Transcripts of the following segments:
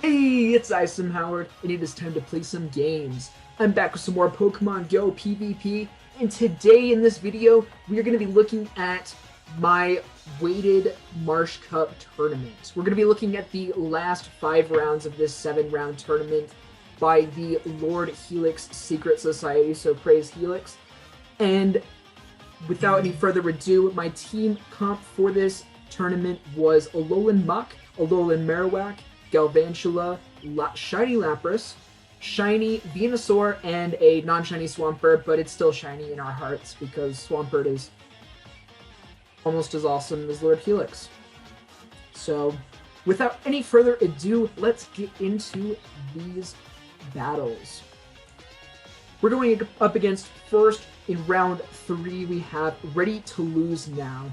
Hey, it's Isom Howard, and it is time to play some games. I'm back with some more Pokemon Go PvP, and today in this video, we are going to be looking at my weighted Marsh Cup tournament. We're going to be looking at the last 5 rounds of this 7-round tournament by the Lord Helix Secret Society, so praise Helix. And without any further ado, my team comp for this tournament was Alolan Muck, Alolan Marowak, Galvantula, Shiny Lapras, Shiny Venusaur, and a non-shiny Swampert, but it's still shiny in our hearts because Swampert is almost as awesome as Lord Helix. So, without any further ado, let's get into these battles. We're going up against first in round 3, we have Ready to Lose Now.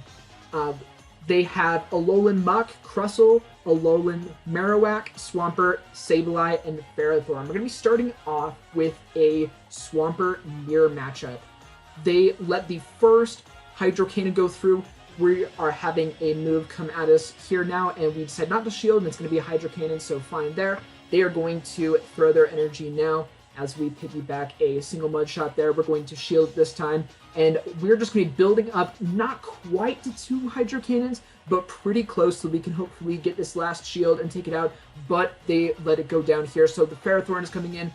They have Alolan Muck, Crustle, Alolan Marowak, Swampert, Sableye, and Ferrothorn. We're going to be starting off with a Swampert mirror matchup. They let the first Hydro Cannon go through. We are having a move come at us here now, and we decided not to shield, and it's going to be a Hydro Cannon, so fine there. They are going to throw their energy now. As we piggyback a single mud shot there, we're going to shield this time, and we're just going to be building up not quite to 2 Hydro Cannons, but pretty close, so we can hopefully get this last shield and take it out, but they let it go down here. So the Ferrothorn is coming in.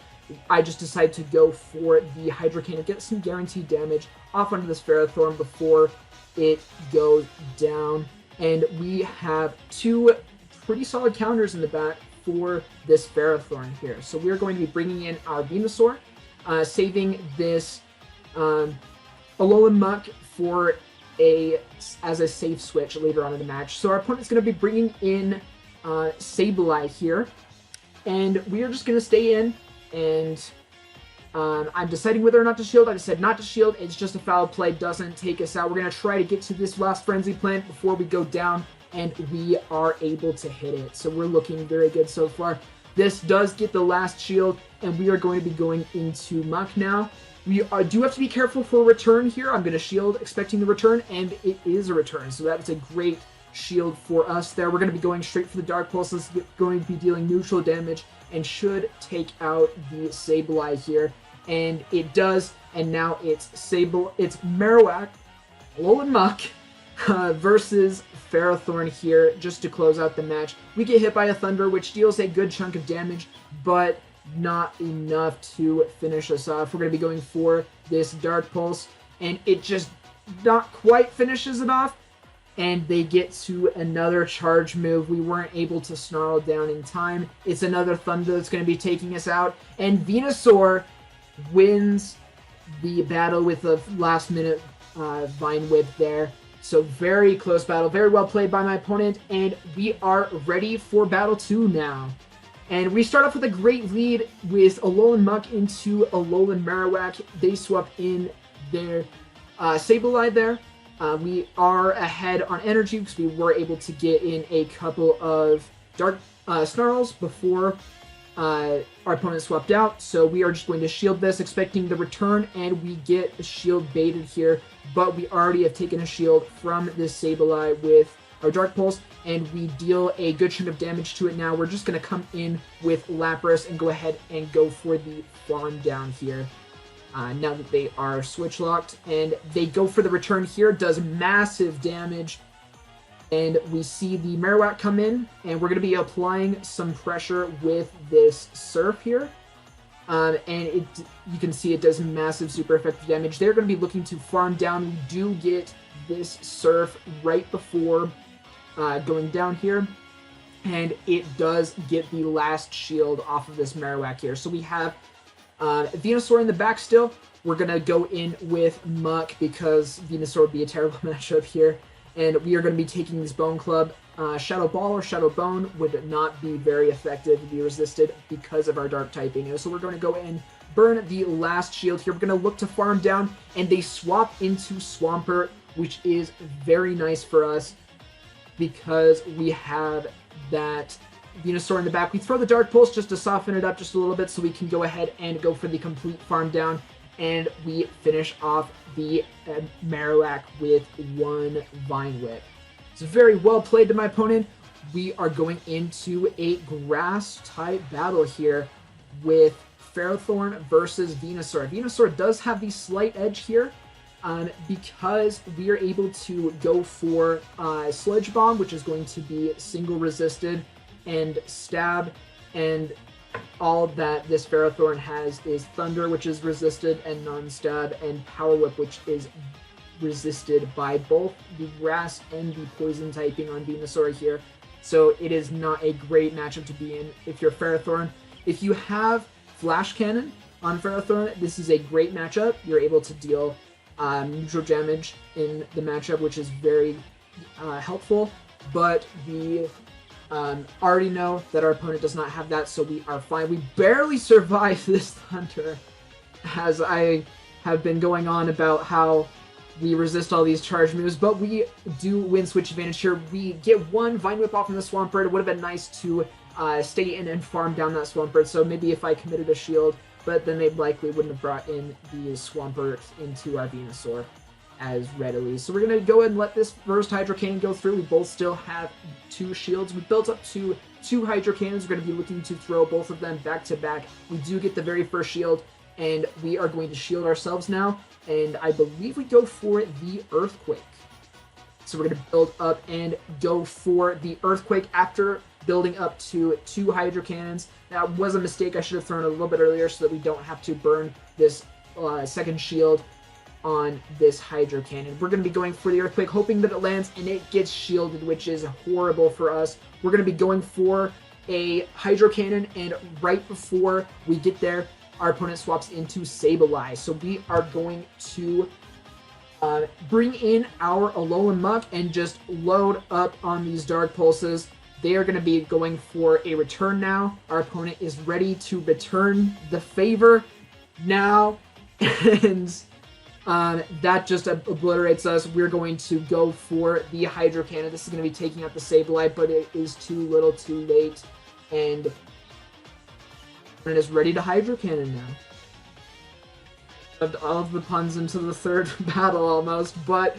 I just decided to go for the Hydro Cannon, get some guaranteed damage off onto this Ferrothorn before it goes down, and we have 2 pretty solid counters in the back for this Ferrothorn here. So we're going to be bringing in our Venusaur, saving this Alolan Muck for as a safe switch later on in the match. So our opponent's going to be bringing in Sableye here, and we are just going to stay in, and I'm deciding whether or not to shield. I decided not to shield. It's just a foul play, doesn't take us out. We're going to try to get to this last Frenzy Plant before we go down, and we are able to hit it. So we're looking very good so far. This does get the last shield, and we are going to be going into Muck now. We do have to be careful for a return here. I'm going to shield expecting the return, and it is a return. So that's a great shield for us there. We're going to be going straight for the Dark Pulse. This is going to be dealing neutral damage and should take out the Sableye here. And it does, and now it's Marowak, Alolan Muck, versus Ferrothorn here just to close out the match. We get hit by a Thunder, which deals a good chunk of damage, but not enough to finish us off. We're going to be going for this Dark Pulse, and it just not quite finishes it off, and they get to another charge move. We weren't able to snarl down in time. It's another Thunder that's going to be taking us out, and Venusaur wins the battle with a last-minute Vine Whip there. So very close battle, very well played by my opponent, and we are ready for Battle 2 now. And we start off with a great lead with Alolan Muck into Alolan Marowak. They swap in their Sableye there. We are ahead on energy because we were able to get in a couple of Dark Snarls before our opponent swapped out. So we are just going to shield this, expecting the return, and we get a shield baited here. But we already have taken a shield from this Sableye with our Dark Pulse, and we deal a good chunk of damage to it now. We're just going to come in with Lapras and go ahead and go for the farm down here. Now that they are switch locked, and they go for the return here, does massive damage. And we see the Marowak come in, and we're going to be applying some pressure with this Surf here. And you can see it does massive super effective damage. They're going to be looking to farm down. We do get this Surf right before going down here, and it does get the last shield off of this Marowak here. So we have Venusaur in the back still. We're going to go in with Muck because Venusaur would be a terrible matchup here. And we are going to be taking this Bone Club. Shadow Ball or Shadow Bone would not be very effective to be resisted because of our Dark typing. So we're going to go in, burn the last shield here. We're going to look to farm down, and they swap into Swampert, which is very nice for us because we have that Venusaur in the back. We throw the Dark Pulse just to soften it up just a little bit so we can go ahead and go for the complete farm down. And we finish off the Marowak with 1 Vine Whip. It's very well played to my opponent. we are going into a grass-type battle here with Ferrothorn versus Venusaur. Venusaur does have the slight edge here because we are able to go for Sludge Bomb, which is going to be single resisted, and Stab, and all that this Ferrothorn has is Thunder, which is resisted and non-stab, and Power Whip, which is resisted by both the grass and the poison typing on Venusaur here. So it is not a great matchup to be in if you're Ferrothorn. If you have Flash Cannon on Ferrothorn, this is a great matchup. You're able to deal neutral damage in the matchup, which is very helpful. But we already know that our opponent does not have that, so we are fine. We barely survived this Thunder, as I have been going on about how we resist all these charge moves, but we do win switch advantage here. We get one Vine Whip off from the Swampert. It would have been nice to stay in and farm down that Swampert, so maybe if I committed a shield, but then they likely wouldn't have brought in the Swampert into our Venusaur as readily. So we're going to go ahead and let this first Hydro Cannon go through. We both still have 2 shields. We built up to 2 Hydro Cannons. We're going to be looking to throw both of them back to back. We do get the very first shield, and we are going to shield ourselves now, and I believe we go for the Earthquake. So we're going to build up and go for the Earthquake after building up to 2 Hydro Cannons. That was a mistake. I should have thrown it a little bit earlier so that we don't have to burn this second shield on this Hydro Cannon. We're going to be going for the Earthquake, hoping that it lands and it gets shielded, which is horrible for us. We're going to be going for a Hydro Cannon, and right before we get there, our opponent swaps into Sableye. So we are going to bring in our Alolan Muck and just load up on these Dark Pulses. They are going to be going for a return now. Our opponent is ready to return the favor now, and that just obliterates us. We're going to go for the Hydro Cannon. This is going to be taking out the Sableye, but it is too little too late, and it is ready to Hydro Cannon now. Shoved all of the puns into the third battle almost, but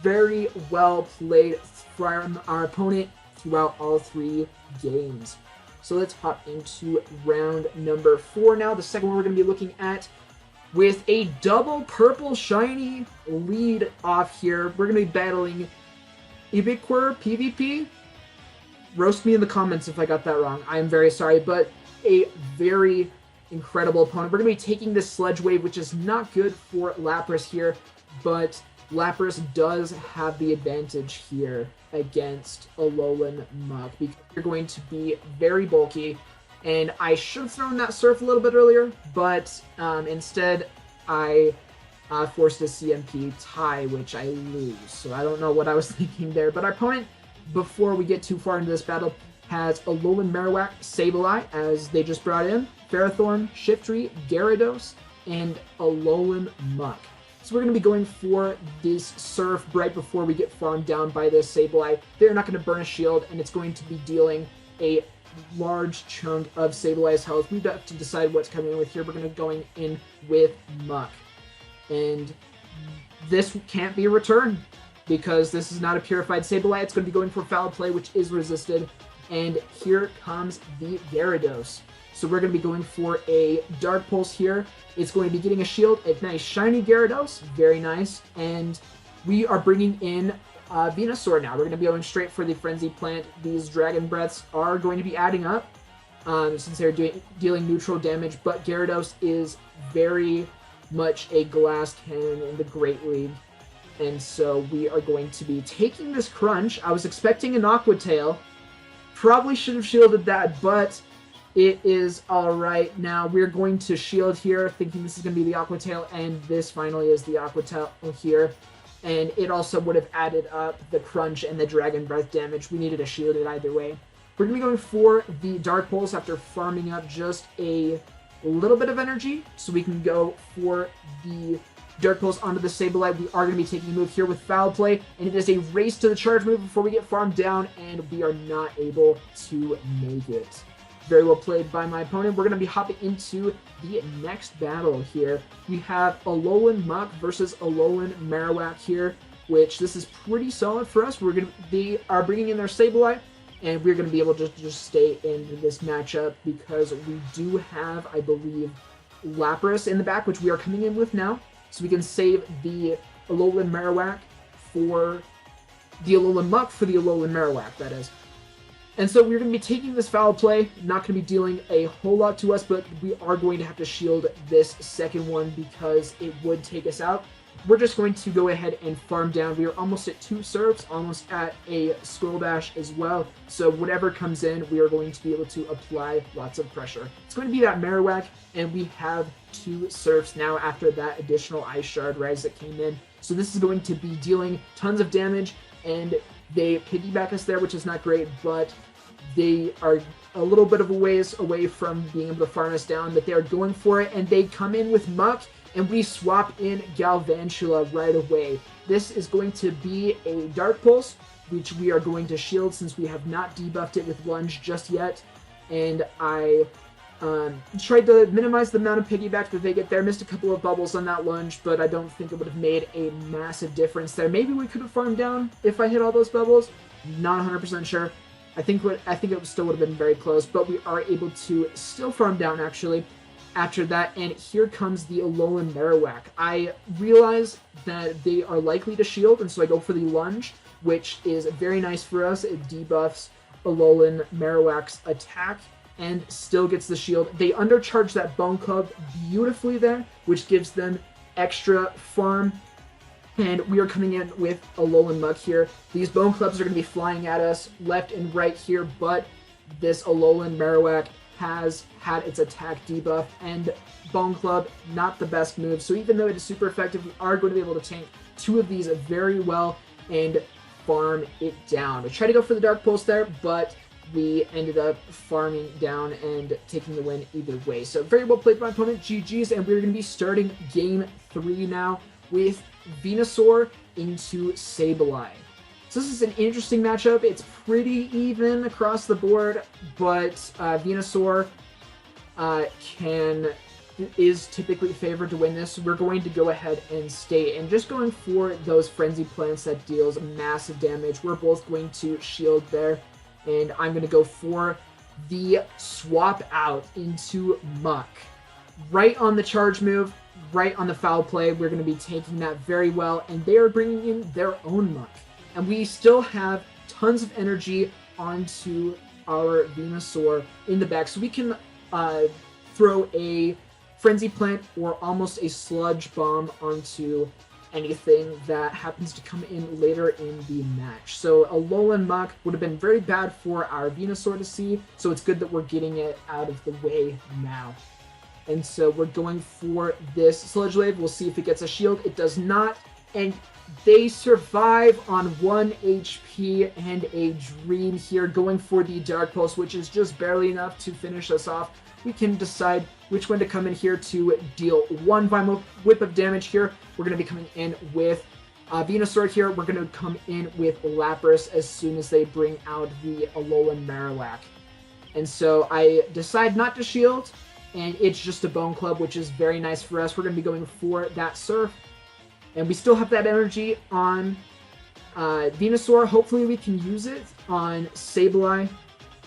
very well played from our opponent throughout all 3 games. So let's hop into round number 4 now. The second one we're going to be looking at with a double purple shiny lead off here. We're going to be battling Ibiquir PvP. Roast me in the comments if I got that wrong. I am very sorry, but a very incredible opponent. We're going to be taking this Sledge Wave, which is not good for Lapras here, but Lapras does have the advantage here against Alolan Muck because you're going to be very bulky, and I should have thrown that Surf a little bit earlier, but instead I forced a CMP tie, which I lose, so I don't know what I was thinking there. But our opponent, before we get too far into this battle, has Alolan Marowak, Sableye, as they just brought in, Ferrothorn, Shiftry, Gyarados, and Alolan Muck. So we're going to be going for this Surf right before we get farmed down by this Sableye. They're not going to burn a shield, and it's going to be dealing a large chunk of Sableye's health. We have to decide what's coming in with here. We're going to going in with Muck. And this can't be a return because this is not a purified Sableye. It's going to be going for Foul Play, which is resisted. And here comes the Gyarados. So we're going to be going for a Dark Pulse here. It's going to be getting a shield, a nice shiny Gyarados, very nice. And we are bringing in Venusaur now. We're going to be going straight for the Frenzy Plant. These Dragon Breaths are going to be adding up since they're dealing neutral damage, but Gyarados is very much a Glass Cannon in the Great League. And so we are going to be taking this Crunch. I was expecting an Aqua Tail. Probably should have shielded that, but it is alright. Now we're going to shield here, thinking this is going to be the Aqua Tail, and this finally is the Aqua Tail here. And it also would have added up the Crunch and the Dragon Breath damage. We needed a shield it either way. We're going to be going for the Dark Pulse after farming up just a little bit of energy, so we can go for the Dark Pulse onto the Sableye. We are going to be taking a move here with Foul Play, and it is a race to the charge move before we get farmed down, and we are not able to make it. Very well played by my opponent. We're going to be hopping into the next battle here. We have Alolan Muck versus Alolan Marowak here, which this is pretty solid for us. They are bringing in their Sableye, and we're going to be able to just stay in this matchup because we do have, I believe, Lapras in the back, which we are coming in with now. So we can save the Alolan Marowak for the Alolan Muck for the Alolan Marowak, that is. And so we're going to be taking this foul play, not going to be dealing a whole lot to us, but we are going to have to shield this second one because it would take us out. We're just going to go ahead and farm down. We are almost at 2 serves, almost at a Skull Bash as well. So whatever comes in, we are going to be able to apply lots of pressure. It's going to be that Marowak, and we have 2 serves now after that additional Ice Shard Rise that came in. So this is going to be dealing tons of damage, and they piggyback us there, which is not great, but they are a little bit of a ways away from being able to farm us down, but they're going for it, and they come in with Muck, and we swap in Galvantula right away. This is going to be a Dark Pulse, which we are going to shield since we have not debuffed it with Lunge just yet, and I tried to minimize the amount of piggyback that they get there. Missed a couple of bubbles on that Lunge, but I don't think it would have made a massive difference there. Maybe we could have farmed down if I hit all those bubbles. Not 100% sure. I think it still would have been very close, but we are able to still farm down actually after that. And here comes the Alolan Marowak. I realize that they are likely to shield, and so I go for the Lunge, which is very nice for us. It debuffs Alolan Marowak's attack and still gets the shield. They undercharge that Bone Club beautifully there, which gives them extra farm. And we are coming in with Alolan Muck here. These Bone Clubs are going to be flying at us left and right here, but this Alolan Marowak has had its attack debuff, and Bone Club, not the best move. So even though it is super effective, we are going to be able to tank 2 of these very well and farm it down. We tried to go for the Dark Pulse there, but we ended up farming down and taking the win either way. So very well played by my opponent, GG's, and we're going to be starting Game 3 now with Venusaur into Sableye. So this is an interesting matchup. It's pretty even across the board, but Venusaur is typically favored to win this. So we're going to go ahead and stay and just going for those Frenzy Plants that deals massive damage. We're both going to shield there, and I'm going to go for the swap out into Muck. Right on the charge move, right on the foul play, we're going to be taking that very well, and they are bringing in their own Muck. And we still have tons of energy onto our Venusaur in the back, so we can throw a Frenzy Plant or almost a Sludge Bomb onto anything that happens to come in later in the match. So a Alolan Muck would have been very bad for our Venusaur to see, so it's good that we're getting it out of the way now. And so we're going for this Sludge Wave. We'll see if it gets a shield. It does not, and they survive on 1 HP and a Dream here, going for the Dark Pulse, which is just barely enough to finish us off. We can decide which one to come in here to deal 1 Vine Whip of damage here. We're going to be coming in with Venusaur here. We're going to come in with Lapras as soon as they bring out the Alolan Marowak. And so I decide not to shield, and it's just a Bone Club, which is very nice for us. We're going to be going for that Surf, and we still have that energy on Venusaur. Hopefully we can use it on Sableye,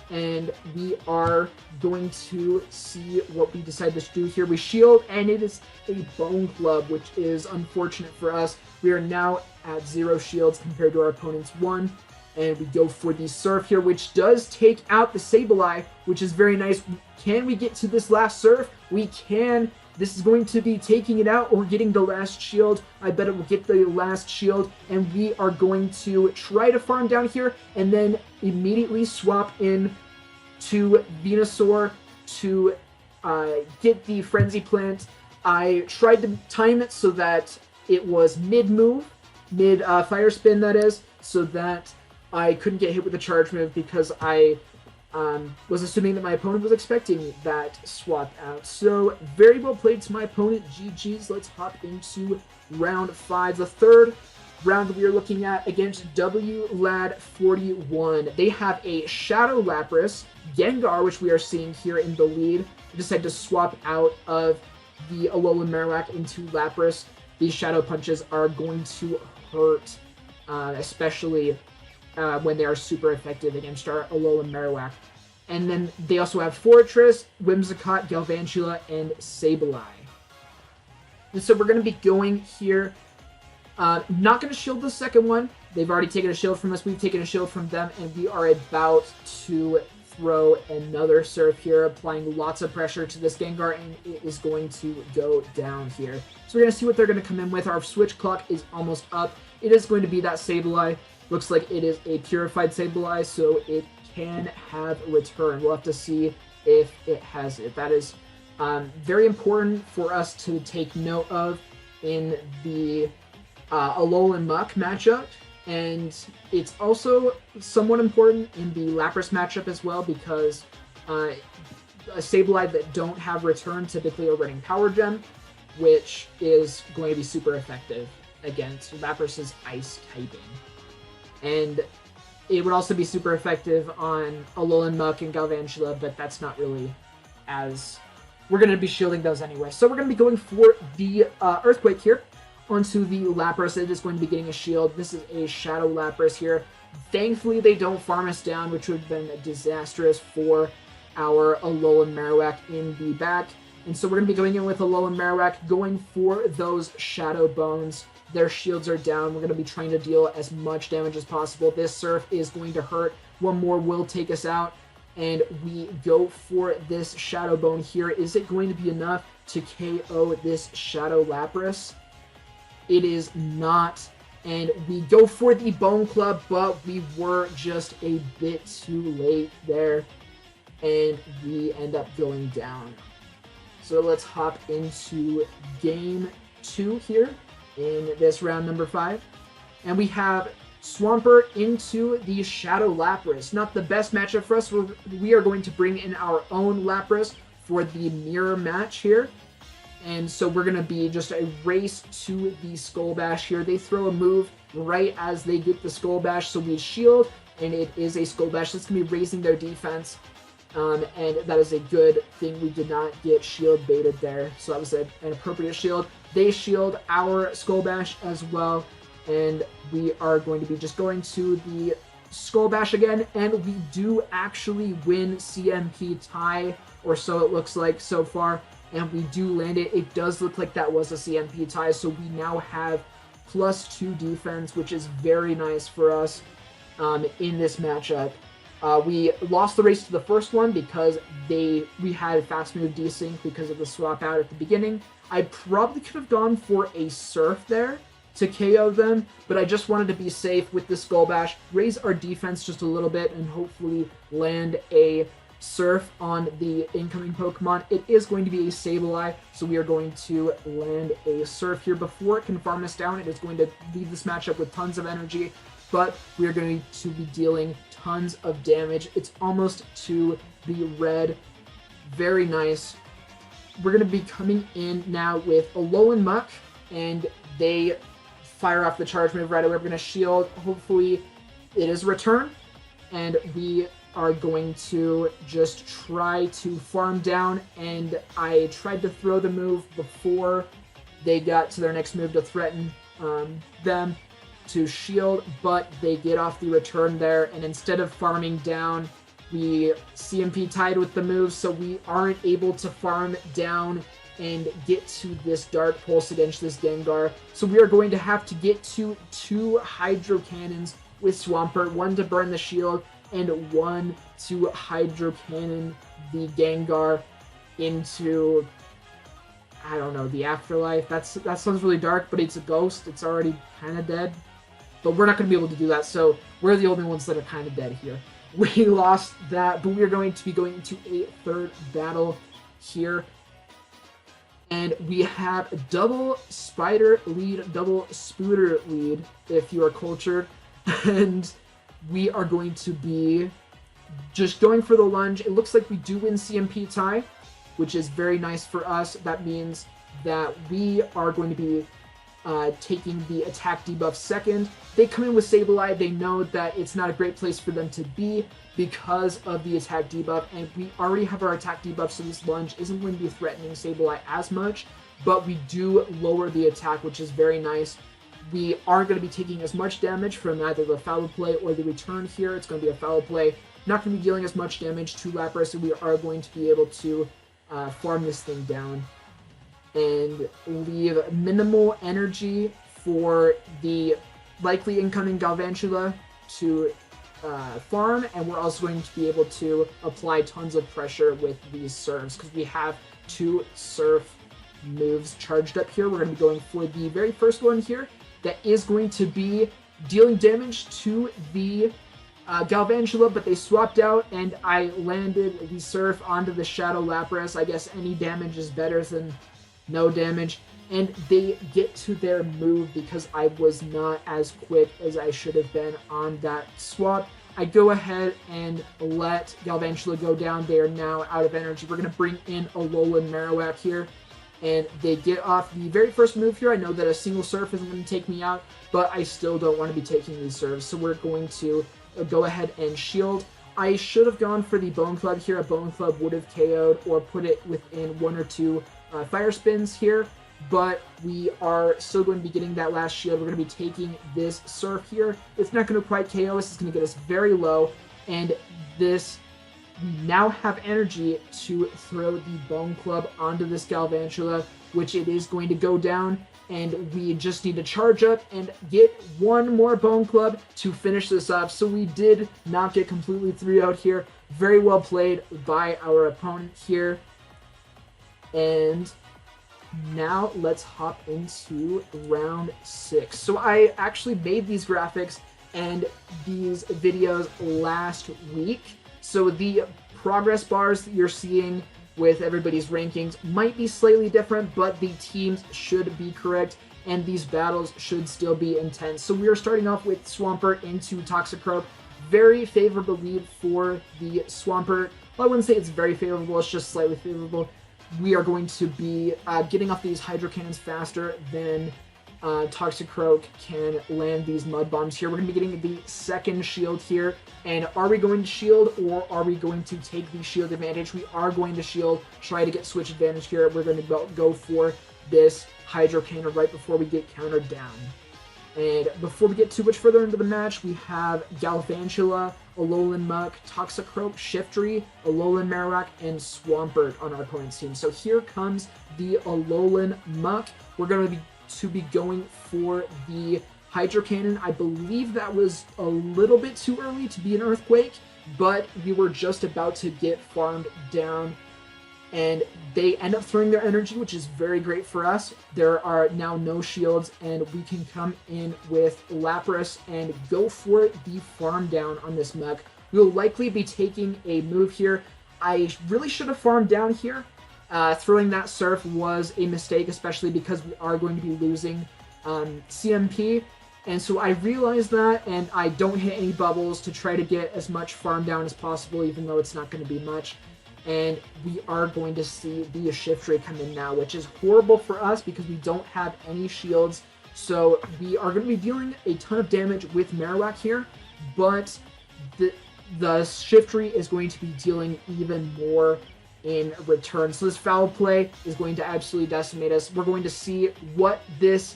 and we are going to see what we decide to do here. We shield, and it is a Bone Club, which is unfortunate for us. We are now at 0 shields compared to our opponent's 1. And we go for the Surf here, which does take out the Sableye, which is very nice. Can we get to this last Surf? We can. This is going to be taking it out or getting the last shield. I bet it will get the last shield, and we are going to try to farm down here and then immediately swap in to Venusaur to get the Frenzy Plant. I tried to time it so that it was mid-move, mid-Fire Spin, that is, so that I couldn't get hit with the charge move because I was assuming that my opponent was expecting that swap out. So very well played to my opponent, GG's. Let's hop into round 5. The third round that we are looking at against WLAD41. They have a Shadow Lapras, Gengar, which we are seeing here in the lead. I decided to swap out of the Alolan Marowak into Lapras. These Shadow Punches are going to hurt, especially when they are super effective against our Alolan Marowak. And then they also have Fortress, Whimsicott, Galvantula, and Sableye. And so we're going to be going here. Not going to shield the second one. They've already taken a shield from us. We've taken a shield from them, and we are about to throw another Surf here, applying lots of pressure to this Gengar, and it is going to go down here. So we're going to see what they're going to come in with. Our switch clock is almost up. It is going to be that Sableye. Looks like it is a purified Sableye, so it can have a return. We'll have to see if it has it. That is very important for us to take note of in the Alolan Muck matchup. And it's also somewhat important in the Lapras matchup as well, because a Sableye that don't have return typically are running Power Gem, which is going to be super effective against Lapras' Ice typing. And it would also be super effective on Alolan Muck and Galvantula, but that's not really as... We're going to be shielding those anyway. So we're going to be going for the Earthquake here. Onto the Lapras, it is going to be getting a shield. This is a Shadow Lapras here. Thankfully, they don't farm us down, which would have been disastrous for our Alolan Marowak in the back. And so we're going to be going in with Alolan Marowak, going for those Shadow Bones. Their shields are down. We're going to be trying to deal as much damage as possible. This Surf is going to hurt. One more will take us out. And we go for this Shadow Bone here. Is it going to be enough to KO this Shadow Lapras? It is not, and we go for the Bone Club, but we were just a bit too late there, and we end up going down. So let's hop into game 2 here in this round number 5, and we have Swampert into the Shadow Lapras. Not the best matchup for us. We are going to bring in our own Lapras for the mirror match here. And so we're going to be just a race to the Skull Bash here. They throw a move right as they get the Skull Bash, so we shield, and it is a Skull Bash. That's going to be raising their defense, and that is a good thing. We did not get shield baited there, so that was an appropriate shield. They shield our Skull Bash as well, and we are going to be just going to the Skull Bash again, and we do actually win CMP tie, or so it looks like so far. And we do land it. It does look like that was a CMP tie, so we now have +2 defense, which is very nice for us in this matchup. We lost the race to the first one because we had fast move desync because of the swap out at the beginning. I probably could have gone for a Surf there to KO them, but I just wanted to be safe with the Skull Bash, raise our defense just a little bit, and hopefully land a Surf on the incoming Pokemon. It is going to be a Sableye, so we are going to land a Surf here before it can farm us down. It is going to leave this matchup with tons of energy, but we are going to be dealing tons of damage. It's almost to the red. Very nice. We're going to be coming in now with Alolan Muck, and they fire off the charge move right away. We're going to shield. Hopefully it is a return, and we are going to just try to farm down, and I tried to throw the move before they got to their next move to threaten them to shield, but they get off the return there, and instead of farming down, we CMP tied with the move, so we aren't able to farm down and get to this Dark Pulse against this Gengar. So we are going to have to get to 2 Hydro Cannons with Swampert, one to burn the shield, and one to Hydro Cannon the Gengar into, I don't know, the afterlife. That sounds really dark, but it's a ghost. It's already kind of dead. But we're not going to be able to do that, so we're the only ones that are kind of dead here. We lost that, but we are going to be going into a third battle here. And we have a double Spider lead, double Spooter lead, if you are cultured. And we are going to be just going for the lunge. It looks like we do win CMP tie, which is very nice for us. That means that we are going to be taking the attack debuff second. They come in with Sableye. They know that it's not a great place for them to be because of the attack debuff, and we already have our attack debuff, so this lunge isn't going to be threatening Sableye as much, but we do lower the attack, which is very nice. we aren't going to be taking as much damage from either the foul play or the return here. It's going to be a foul play. Not going to be dealing as much damage to Lapras, and we are going to be able to farm this thing down and leave minimal energy for the likely incoming Galvantula to farm, and we're also going to be able to apply tons of pressure with these serves because we have 2 surf moves charged up here. We're going to be going for the very first one here that is going to be dealing damage to the Galvantula, but they swapped out and I landed the surf onto the Shadow Lapras. I guess any damage is better than no damage, and they get to their move because I was not as quick as I should have been on that swap. I go ahead and let Galvantula go down. They are now out of energy. We're going to bring in Alolan Marowak here, and they get off the very first move here. I know that a single surf isn't going to take me out, but I still don't want to be taking these serves, so we're going to go ahead and shield. I should have gone for the Bone Club here. A Bone Club would have KO'd or put it within 1 or 2 fire spins here, but we are still going to be getting that last shield. We're going to be taking this surf here. It's not going to quite KO us. It's going to get us very low, and this, we now have energy to throw the Bone Club onto this Galvantula, which it is going to go down, and we just need to charge up and get 1 more Bone Club to finish this off. So we did not get completely 3-0'd here. Very well played by our opponent here. And now let's hop into round 6. So I actually made these graphics and these videos last week. So the progress bars that you're seeing with everybody's rankings might be slightly different, but the teams should be correct, and these battles should still be intense. So we are starting off with Swampert into Toxicroak. Very favorable lead for the Swampert. Well, I wouldn't say it's very favorable, it's just slightly favorable. We are going to be getting off these Hydro Cannons faster than Toxicroak can land these Mud Bombs here. We're going to be getting the second shield here. And are we going to shield, or are we going to take the shield advantage? We are going to shield, try to get switch advantage here. We're going to go for this Hydro Cannon right before we get countered down. And before we get too much further into the match, we have Galvantula, Alolan Muck, Toxicroak, Shiftry, Alolan Marowak, and Swampert on our opponent's team. So here comes the Alolan Muck. We're going to be going for the Hydro Cannon. I believe that was a little bit too early to be an Earthquake, but we were just about to get farmed down, and they end up throwing their energy, which is very great for us. There are now no shields, and we can come in with Lapras and go for the farm down on this Muck. We'll likely be taking a move here. I really should have farmed down here. Throwing that Surf was a mistake, especially because we are going to be losing CMP. And so I realized that, and I don't hit any bubbles to try to get as much farm down as possible, even though it's not going to be much. And we are going to see the Shiftry come in now, which is horrible for us because we don't have any shields. So we are going to be dealing a ton of damage with Marowak here, but the Shiftry is going to be dealing even more in return. So this foul play is going to absolutely decimate us. We're going to see what this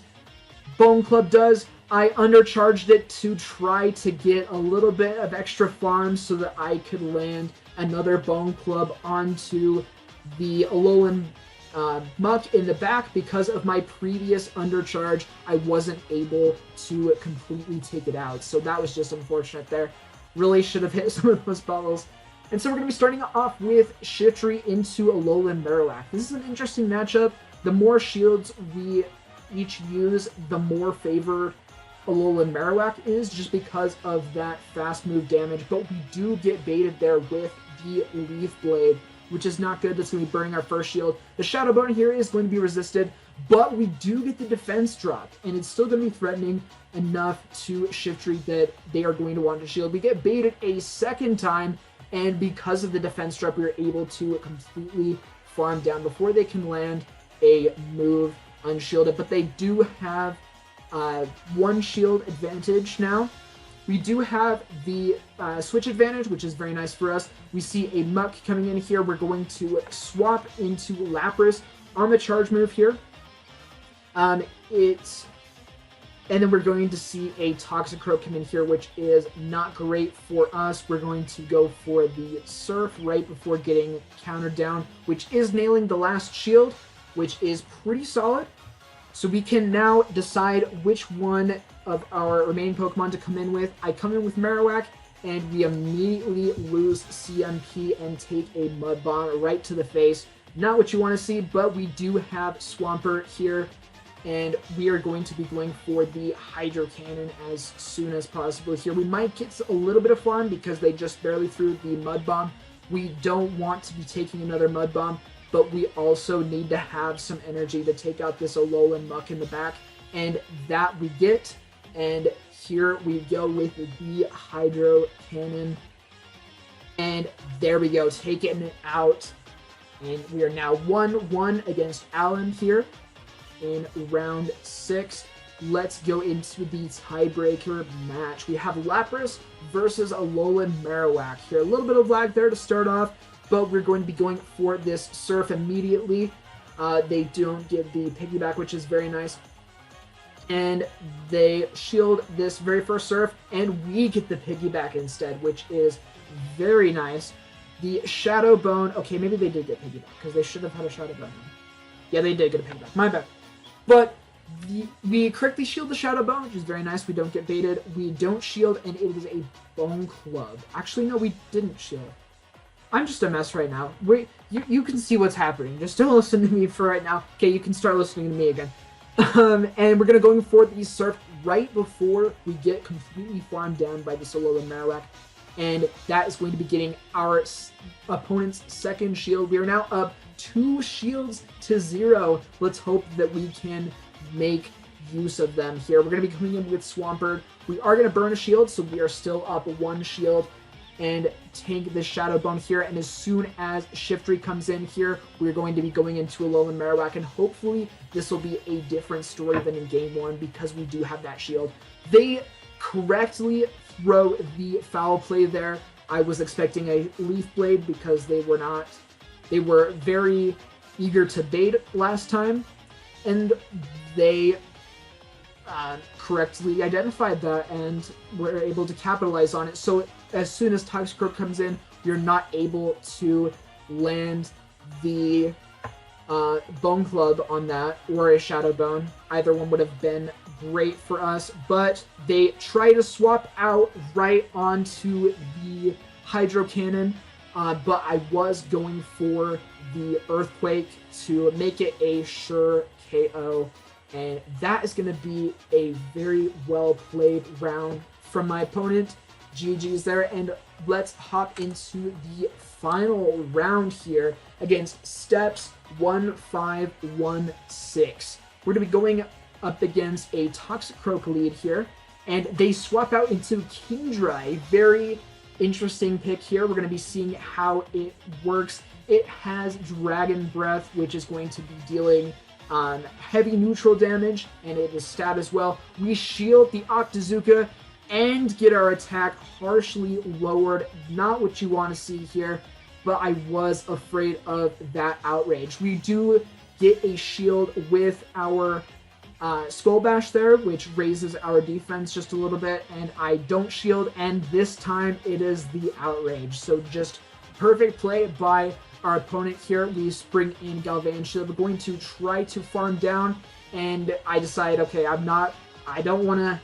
Bone Club does. I undercharged it to try to get a little bit of extra farm so that I could land another Bone Club onto the Alolan Muck in the back. Because of my previous undercharge, I wasn't able to completely take it out. So that was just unfortunate there. Really should have hit some of those bubbles. And so we're going to be starting off with Shiftry into Alolan Marowak. This is an interesting matchup. The more shields we each use, the more favored Alolan Marowak is, just because of that fast move damage. But we do get baited there with the Leaf Blade, which is not good. That's going to be burning our first shield. The Shadow Bone here is going to be resisted, but we do get the defense dropped, and it's still going to be threatening enough to Shiftry that they are going to want to shield. We get baited a second time, and because of the defense drop, we are able to completely farm down before they can land a move unshielded. But they do have one shield advantage now. We do have the switch advantage, which is very nice for us. We see a Muck coming in here. We're going to swap into Lapras on the charge move here. It And then we're going to see a Toxicroak come in here, which is not great for us. We're going to go for the Surf right before getting countered down, which is nailing the last shield, which is pretty solid. So we can now decide which one of our remaining Pokemon to come in with. I come in with Marowak, and we immediately lose CMP and take a Mud Bomb right to the face. Not what you want to see, but we do have Swampert here, and we are going to be going for the Hydro Cannon as soon as possible here. We might get a little bit of farm because they just barely threw the Mud Bomb. We don't want to be taking another Mud Bomb, but we also need to have some energy to take out this Alolan Muck in the back, and that we get. And here we go with the Hydro Cannon, and there we go, taking it out. And we are now 1-1 against Alan here in round 6. Let's go into the tiebreaker match. We have Lapras versus Alolan Marowak here. A little bit of lag there to start off, but we're going to be going for this Surf immediately. They don't give the piggyback, which is very nice. And they shield this very first Surf, and we get the piggyback instead, which is very nice. The Shadow Bone, okay, maybe they did get piggyback, because they should have had a Shadow Bone. Yeah, they did get a piggyback, my bad. But we correctly shield the Shadow Bone, which is very nice. We don't get baited. We don't shield, and it is a Bone Club. Actually, no, we didn't shield. I'm just a mess right now. You can see what's happening. Just don't listen to me for right now. Okay, you can start listening to me again. And we're going to go for the Surf right before we get completely farmed down by the Alolan Marowak. And that is going to be getting our opponent's second shield. We are now up 2 shields to 0. Let's hope that we can make use of them here. We're going to be coming in with Swampert. We are going to burn a shield, so we are still up 1 shield. And tank this Shadow Bone here, and as soon as Shiftry comes in here, we're going to be going into Alolan Marowak, and hopefully this will be a different story than in Game 1 because we do have that shield. They correctly throw the foul play there. I was expecting a Leaf Blade because they were very eager to bait last time, and they correctly identified that and were able to capitalize on it. So as soon as Toxicroak comes in, you're not able to land the Bone Club on that or a Shadow Bone. Either one would have been great for us, but they try to swap out right onto the Hydro Cannon, but I was going for the Earthquake to make it a sure KO. And that is going to be a very well played round from my opponent. GG's there, and let's hop into the final round here against Steps 1516. We're going to be going up against a Toxicroak lead here, and they swap out into Kingdra, a very interesting pick here. We're going to be seeing how it works. It has Dragon Breath, which is going to be dealing heavy neutral damage, and it is stab as well. We shield the Octazooka and get our attack harshly lowered. Not what you want to see here, but I was afraid of that outrage. We do get a shield with our Skull Bash there, which raises our defense just a little bit, and I don't shield, and this time it is the outrage. So just perfect play by our opponent here. We spring in Galvantula. We're going to try to farm down, and I decide, okay, I don't want to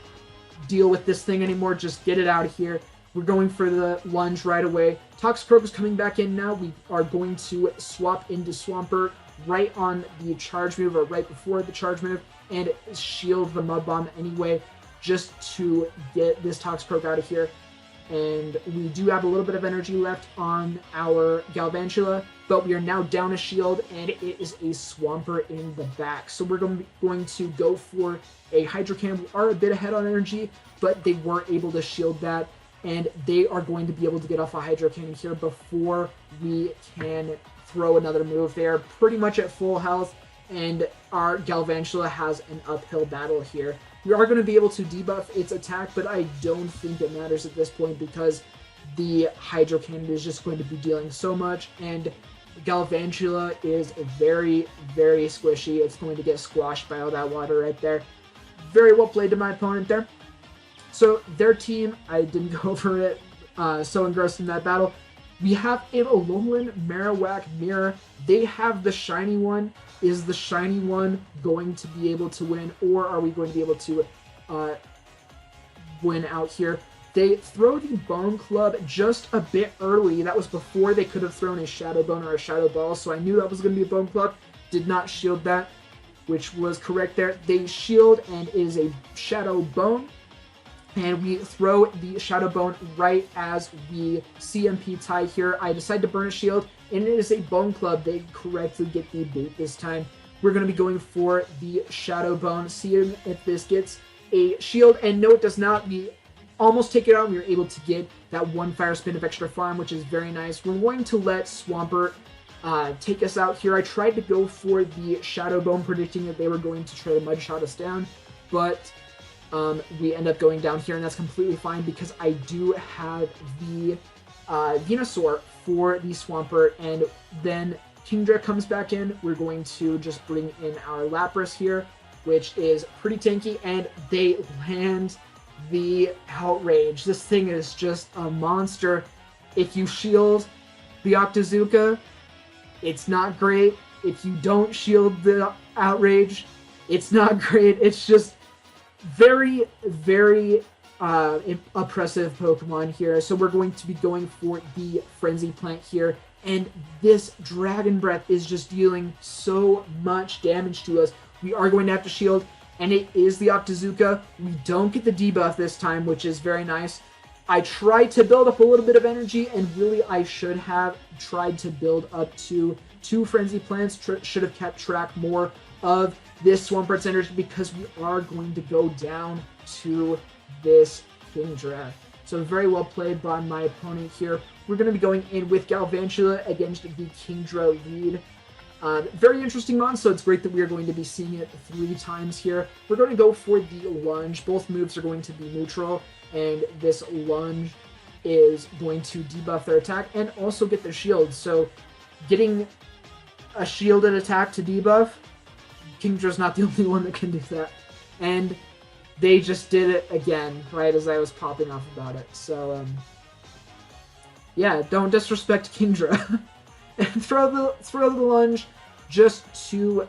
deal with this thing anymore. Just get it out of here. We're going for the lunge right away. Toxicroak is coming back in now. We are going to swap into Swampert right on the charge move, or right before the charge move, and shield the Mud Bomb anyway, just to get this Toxicroak out of here. And we do have a little bit of energy left on our Galvantula, but we are now down a shield, and it is a Swampert in the back. So we're going to go for a Hydro Cannon. We are a bit ahead on energy, but they weren't able to shield that, and they are going to be able to get off a Hydro Cannon here before we can throw another move. They are pretty much at full health, and our Galvantula has an uphill battle here. We are going to be able to debuff its attack, but I don't think it matters at this point because the Hydro Cannon is just going to be dealing so much, and Galvantula is very, very squishy. It's going to get squashed by all that water right there. very well played to my opponent there. So their team, I didn't go over it, so engrossed in that battle. We have a Alolan Marowak Mirror. They have the shiny one. Is the shiny one going to be able to win, or are we going to be able to win out here? They throw the Bone Club just a bit early. That was before they could have thrown a Shadow Bone or a Shadow Ball, so I knew that was going to be a Bone Club. Did not shield that, which was correct there. They shield, and it is a Shadow Bone. And we throw the Shadow Bone right as we CMP tie here. I decide to burn a shield, and it is a Bone Club. They correctly get the bait this time. We're going to be going for the Shadow Bone, seeing if this gets a shield. And no, it does not. We almost take it out. We were able to get that one Fire Spin of extra farm, which is very nice. We're going to let Swampert take us out here. I tried to go for the Shadow Bone, predicting that they were going to try to Mud Shot us down, but we end up going down here, and that's completely fine because I do have the Venusaur for the Swampert, and then Kingdra comes back in. We're going to just bring in our Lapras here, which is pretty tanky, and they land the Outrage. This thing is just a monster. If you shield the Octazooka, it's not great. If you don't shield the Outrage, it's not great. It's just very, very oppressive Pokemon here. So we're going to be going for the Frenzy Plant here. And this Dragon Breath is just dealing so much damage to us. We are going to have to shield, and it is the Octazooka. We don't get the debuff this time, which is very nice. I tried to build up a little bit of energy, and really I should have tried to build up to 2 Frenzy Plants. Should have kept track more of this Swampert's energy, because we are going to go down to this Kingdra. So very well played by my opponent here. We're going to be going in with Galvantula against the Kingdra lead. Very interesting mon, so it's great that we are going to be seeing it 3 times here. We're going to go for the Lunge. Both moves are going to be neutral, and this Lunge is going to debuff their attack and also get their shield. So getting a shielded attack to debuff, Kingdra's not the only one that can do that. And they just did it again, right as I was popping off about it. So, yeah, don't disrespect Kingdra. And throw the Lunge just to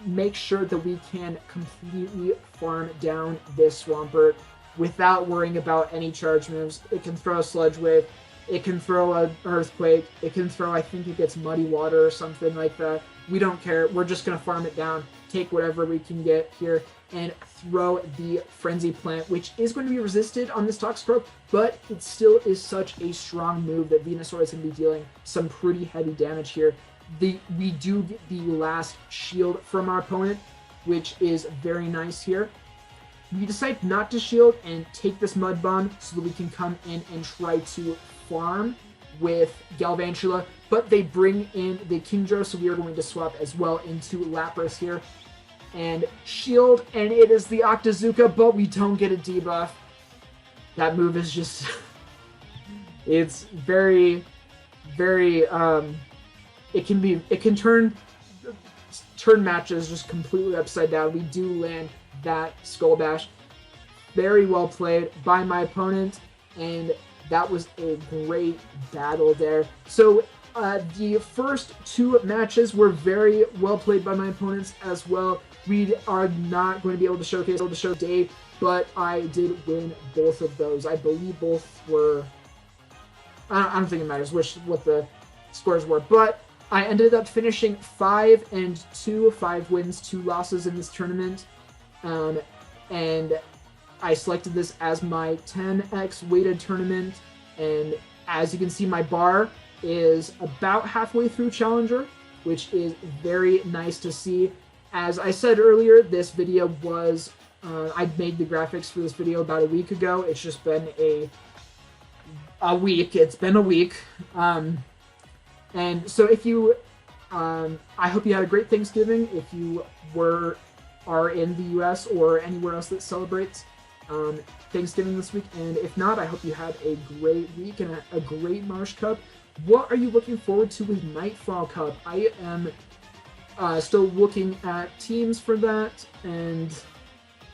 make sure that we can completely farm down this Swampert without worrying about any charge moves. It can throw a Sludge Wave, it can throw an Earthquake, it can throw, I think it gets Muddy Water or something like that. We don't care. We're just going to farm it down, take whatever we can get here, and throw the Frenzy Plant, which is going to be resisted on this Toxicroak, but it still is such a strong move that Venusaur is going to be dealing some pretty heavy damage here. We do get the last shield from our opponent, which is very nice here. We decide not to shield and take this Mud Bomb so that we can come in and try to farm with Galvantula, but they bring in the Kingdra, so we are going to swap as well into Lapras here and shield, and it is the Octazooka, but we don't get a debuff. That move is just it's very, very it can turn matches just completely upside down. We do land that Skull Bash. Very well played by my opponent, and that was a great battle there. So the first 2 matches were very well played by my opponents as well. We are not going to be able to showcase the show today, but I did win both of those. I believe both were... I don't think it matters what the scores were, but I ended up finishing 5-2, 5 wins, 2 losses in this tournament, and I selected this as my 10x weighted tournament, and as you can see, my bar is about halfway through Challenger, which is very nice to see. As I said earlier, this video was, I made the graphics for this video about a week ago. It's just been a week. It's been a week. And so if you, I hope you had a great Thanksgiving. If you are in the US or anywhere else that celebrates Thanksgiving this week. And if not, I hope you had a great week and a great Marsh Cup. What are you looking forward to with Nightfall Cup? I am still looking at teams for that, and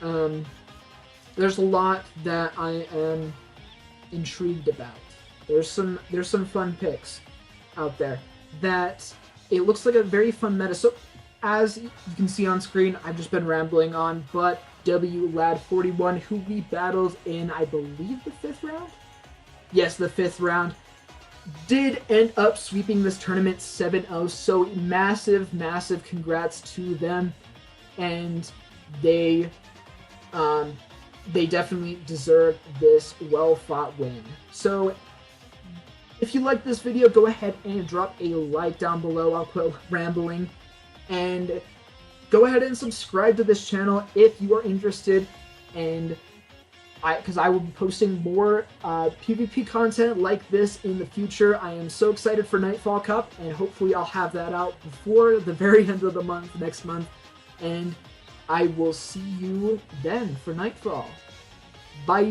There's a lot that I am intrigued about. There's some fun picks out there that it looks like a very fun meta. So as you can see on screen, I've just been rambling on, but Lad41, who we battled in, I believe, the 5th round? Yes, the 5th round, did end up sweeping this tournament 7-0, so massive, massive congrats to them, and they definitely deserve this well-fought win. So if you like this video, go ahead and drop a like down below. I'll quit rambling. And go ahead and subscribe to this channel if you are interested. And because I will be posting more PvP content like this in the future. I am so excited for Nightfall Cup, and hopefully I'll have that out before the very end of the month, next month. And I will see you then for Nightfall. Bye!